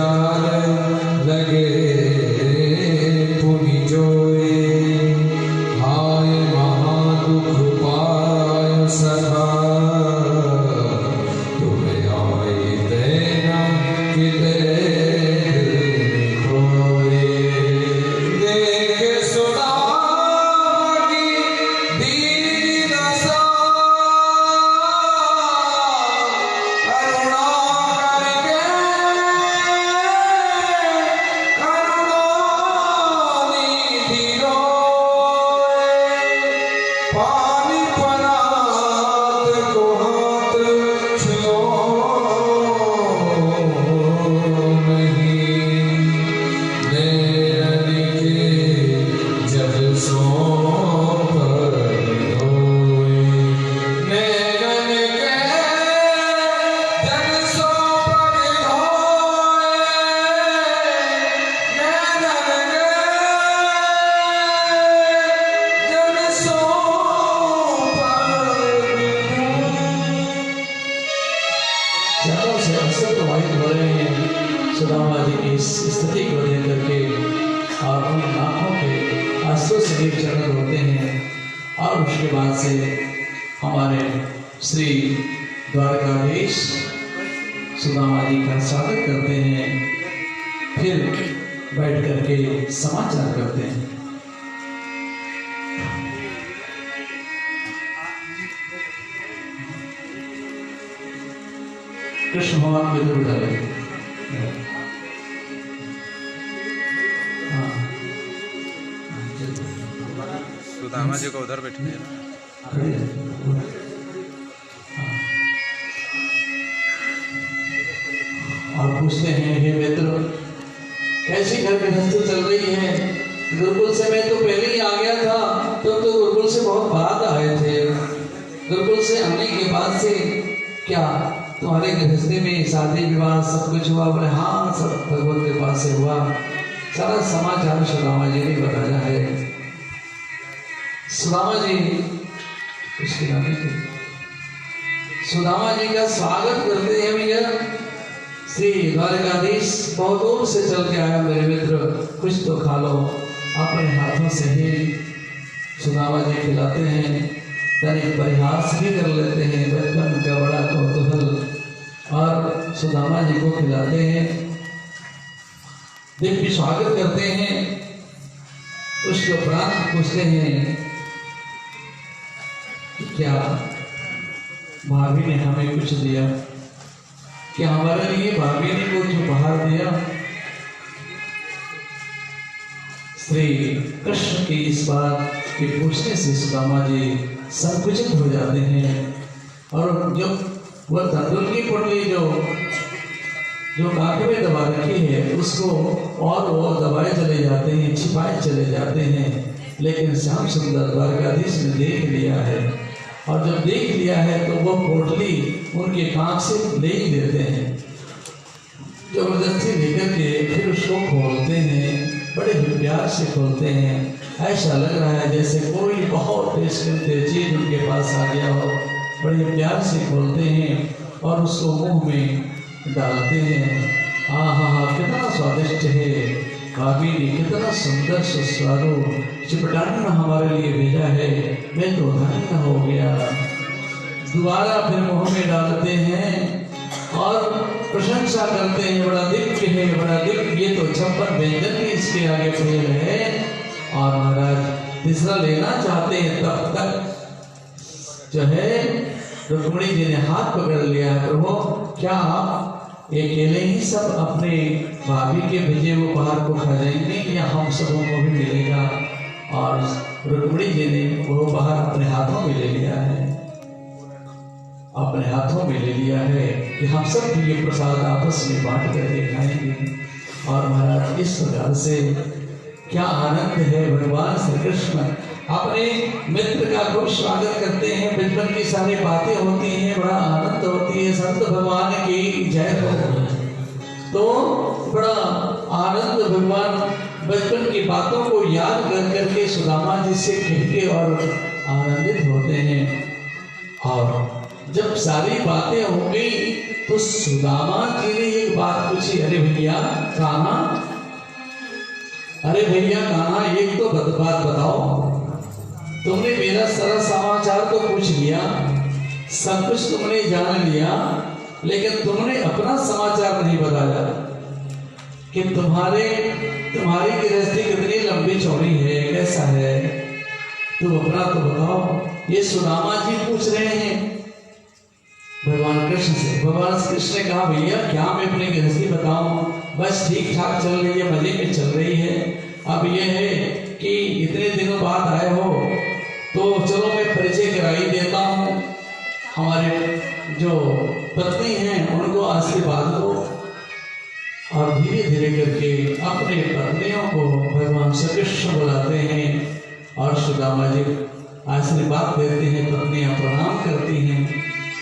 जाल लगे पुनि जोए, हाय महादुख पाय सखा, तुम्हें आए देना किते खोए। देख सुना की दीन दशा, करुणा करके करुणानिधि रोए, पानी परात को हाथ छुओ नहीं, नैन के जब सो पर धोए, नैन के जब सो पर धोए, नैन के जब सो पर चारों से अक्सर प्रभावित हो रहे हैं सुदामा जी की इस स्थिति को देख करके, और उन आंखों के आंसू से भी चरण होते हैं। और उसके बाद से हमारे श्री द्वारकाधीश सुदामा जी का स्वागत करते हैं, फिर बैठ करके समाचार करते हैं। कृष्ण भगवान के दूर डाले। हाँ, सुदामा जी को उधर बैठने ना। खड़े हैं। और पूछते हैं, हे मित्र, कैसी घर गृहस्थी चल रही है? गुरुकुल से मैं तो पहले ही आ गया था, तो गुरुकुल से बहुत बाद आए थे। गुरुकुल से आने के बाद से क्या तुम्हारे गृहस्थी में शादी विवाह सब कुछ हुआ? बोले हाँ, सब भगवत कृपा से हुआ। सारा समाचार सुदामा जी ने बताया है। सुदामा जी उसके नाम है, सुदामा जी का स्वागत करते हैं। भैया श्री द्वारकाधीश बहुत दूर से चल के आया, मेरे मित्र कुछ तो खा लो। अपने हाथों से ही सुदामा जी खिलाते हैं, तनिक परिहास भी कर लेते हैं, बचपन का बड़ा कौतूहल, और सुदामा जी को खिलाते हैं, दिव्य स्वागत करते हैं। उसके उपरांत पूछते हैं कि क्या भाभी ने हमें कुछ दिया? क्या हमारे लिए भाभी ने कुछ उपहार दिया? श्री कृष्ण की इस बात के पूछने से सुदामा जी संकुचित हो जाते हैं, और जब वह तंदुर की पुटली जो नाक में दबा रखी है उसको और वो दबाए चले जाते हैं, छिपाए चले जाते हैं। लेकिन श्याम सुंदर द्वारकाधीश ने देख लिया है, और जब देख लिया है तो वो पोटली उनके कांख से ले ही देते हैं, जबरदस्ती लेकर के फिर उसको खोलते हैं, बड़े ही प्यार से खोलते हैं। ऐसा लग रहा है जैसे कोई बहुत टेस्टी चीज उनके पास आ गया हो। बड़े प्यार से खोलते हैं और उसको मुंह में डालते हैं। हाँ, कितना स्वादिष्ट है, भाभी ने कितना सुंदर सुस्वादु चिपटाना हमारे लिए भेजा है, मैं तो धन्य हो गया। दोबारा फिर मुंह में डालते हैं और प्रशंसा करते हैं, बड़ा दिव्य है, बड़ा दिव्य, ये तो 56 व्यंजन भी इसके आगे फेल है। और महाराज तीसरा लेना चाहते हैं, तब तक जो है रुक्मिणी जी ने हाथ पकड़ लिया है, प्रभु क्या आप अकेले ही सब अपने भाभी के भेजे हुए उपहार को खा जाएंगे या हम सबों को भी मिलेगा? और रुक्मिणी जी ने वो उपहार अपने हाथों में ले लिया है, अपने हाथों में ले लिया है कि हम सब भी ये प्रसाद आपस में बांट करके खाएंगे। और महाराज इस प्रकार से क्या आनंद है, भगवान श्री कृष्ण अपने मित्र का खूब स्वागत करते हैं, बचपन की सारी बातें होती हैं, बड़ा आनंद होती है, संत भगवान की जय हो। तो बड़ा आनंद, भगवान बचपन की बातों को याद कर करके सुदामा जी से खेलते और आनंदित होते हैं। और जब सारी बातें हो गई तो सुदामा जी ने एक बात पूछी, अरे भैया कान्हा, एक तो बात बताओ, तुमने मेरा सारा समाचार तो पूछ लिया, सब कुछ तुमने जान लिया, लेकिन तुमने अपना समाचार नहीं बताया कि तुम्हारी गृहस्थी कितनी लंबी चौड़ी है, कैसा है, तुम अपना तो बताओ। ये सुदामा जी पूछ रहे हैं भगवान कृष्ण से। भगवान कृष्ण ने कहा, भैया क्या मैं अपनी गृहस्थी बताऊं, बस ठीक ठाक चल रही है, मजे में चल रही है। अब यह है कि इतने दिनों बाद आए हो तो चलो मैं परिचय कराई देता हूँ, हमारे जो पत्नी हैं उनको आशीर्वाद दो। और धीरे धीरे करके अपने पत्नियों को भगवान श्री कृष्ण बुलाते हैं और सुदामा जी आशीर्वाद देते हैं, पत्नियां प्रणाम करती हैं।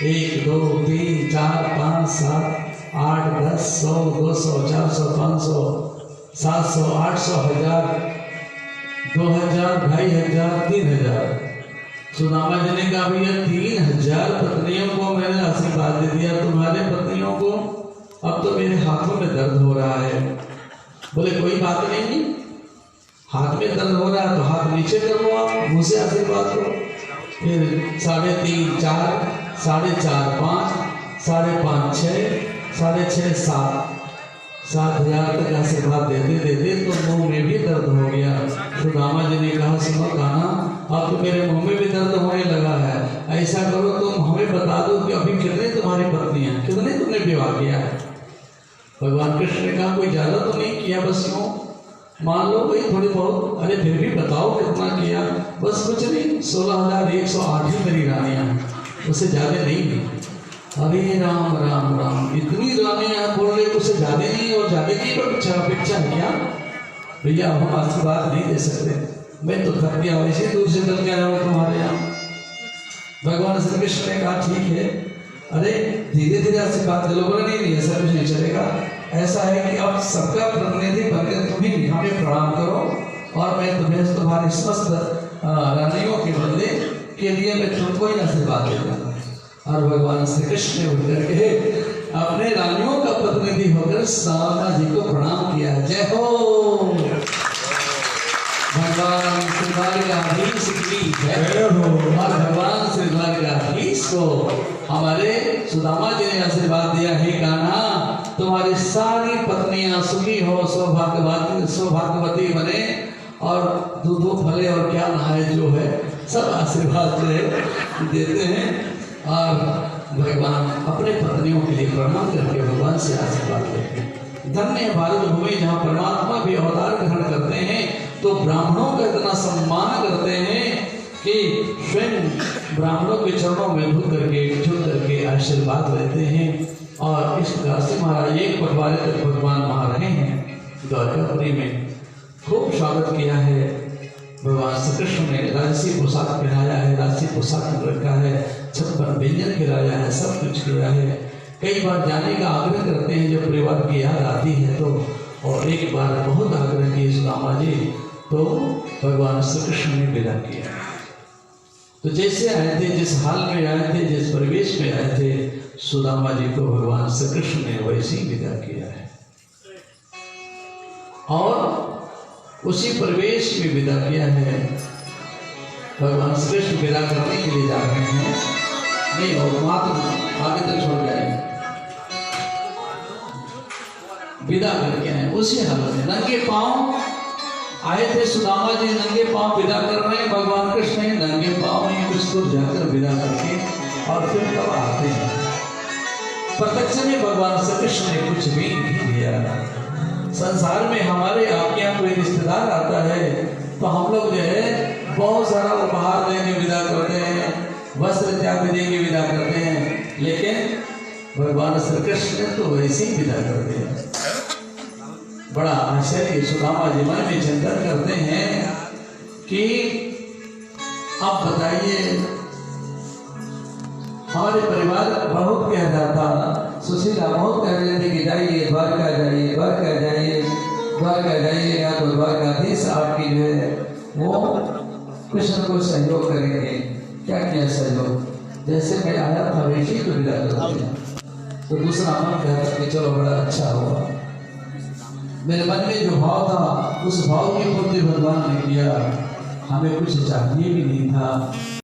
1 2 3 4 5 7 8 10 100 200 400 500 700 800 1000 2000 2500 3000। सुदामा जी ने कहा, भैया 3000 पत्नियों को मैंने आशीर्वाद दे दिया, तुम्हारे पत्नियों को अब तो मेरे हाथों में दर्द हो रहा है। बोले कोई बात नहीं, हाथ में दर्द हो रहा है तो हाथ नीचे कर लो, आप मुँह से आशीर्वाद करो। फिर 3.5 4 4.5 5 5.5 6 6.5 7,000 तक आशीर्वाद देते देते तो मुंह में भी दर्द हो गया। सुदामा जी ने कहा, सुनो कान्हा, अब तो मेरे मुंह में भी दर्द होने लगा है, ऐसा करो तुम हमें बता दो कि अभी कितने तुम्हारी पत्नियां, कितने तुमने विवाह किया है। भगवान कृष्ण ने कहा, कोई ज्यादा तो नहीं किया, बस यूँ मान लो कोई थोड़ी बहुत। अरे फिर भी बताओ कितना किया। बस कुछ नहीं, 16,108 ही मेरी रानियां, उससे ज्यादा नहीं। अरे राम राम राम, इतनी रानियां बोल रहे, उससे ज्यादा नहीं और ज्यादा की अपेक्षा है क्या? भैया हम आशीर्वाद नहीं दे सकते, मैं तो थक गया, वैसे दूर से चल के आया हूँ तुम्हारे यहाँ। भगवान श्री कृष्ण ने कहा, ठीक है, अरे धीरे धीरे आशीर्वाद दे लो। बोला नहीं, ऐसा कुछ नहीं चलेगा, ऐसा है कि अब सबका प्रतिनिधि बनकर तुम ही हमें प्रणाम करो और मैं तुम्हें तुम्हारे समस्त रानियों के बदले के लिए मैं तुमको ही आशीर्वाद देता। और भगवान श्री कृष्ण ने उठकर के अपने रानियों का प्रतिनिधि होकर सुदामा जी को प्रणाम किया। जय हो भगवान श्री द्वारकाधीश की जय हो। और भगवान श्री द्वारकाधीश को हमारे सुदामा जी ने आशीर्वाद दिया, हे कान्हा, तुम्हारी सारी पत्नियां सुखी हो, सौभाग्यवती बने और दूधो फले और क्या नहाए, जो है सब आशीर्वाद जो है देते हैं। और भगवान अपने पत्नियों के लिए प्रणाम करके भगवान से आशीर्वाद लेते हैं। धन्य भारत भूमि जहाँ परमात्मा भी अवतार ग्रहण करते हैं तो ब्राह्मणों का इतना सम्मान करते हैं कि स्वयं ब्राह्मणों के चरणों में झुक करके आशीर्वाद लेते हैं। और इस प्रकार से महाराज 1 पखवाड़े तक भगवान वहाँ रहे हैं द्वारकापुरी में, खूब स्वागत किया है। भगवान श्री कृष्ण ने राजसी पोशाक पहनाया है, राजसी पोशाक रखा है, 56 व्यंजन खिलाया है, सब कुछ किया है। कई बार जाने का आग्रह करते हैं जब परिवार की याद आती है तो, और एक बार बहुत आग्रह किए सुदामा जी, तो भगवान श्री कृष्ण ने विदा किया। तो जैसे आए थे, जिस हाल में आए थे, जिस परिवेश में आए थे, सुदामा जी को भगवान श्री कृष्ण ने वैसे ही विदा किया है। और उसी परिवेश में विदा किया है। भगवान श्री कृष्ण विदा करने के लिए जा रहे हैं, नहीं और मात्र आगे तक छोड़ जाएंगे, विदा करके आए। उसी हालत में नंगे पांव आए थे सुदामा जी, नंगे पांव विदा कर रहे हैं। भगवान कृष्ण ने नंगे पांव ही कुछ दूर जाकर विदा करके और फिर कब आते हैं। प्रत्यक्ष में भगवान श्री कृष्ण ने कुछ भी नहीं दिया। संसार में हमारे आपके यहाँ कोई रिश्तेदार आता है तो हम लोग जो है बहुत सारा उपहार देंगे, विदा करते हैं, वस्त्र इत्यादि देंगे, विदा करते हैं, लेकिन भगवान श्री कृष्ण ने तो वैसे ही विदा करते हैं। बड़ा आश्चर्य सुदामा जी मन में चिंतन करते हैं कि आप बताइए, हमारे परिवार बहुत कह रहा था, सुशीला बहुत कह रहे थे कि जाइए द्वारका जाइए, द्वारका जाइए, द्वारका जाइए, या तो द्वारकाधीश आपकी जो है वो कुछ न कुछ सहयोग करेंगे। क्या किया सहयोग? जैसे मैं आया था वैसे ही तो विदा कर दिया। तो दूसरा मन कहता कि चलो बड़ा अच्छा हुआ। मेरे मन में जो भाव था उस भाव की पूर्ति भगवान ने किया, हमें कुछ चाहिए भी नहीं था।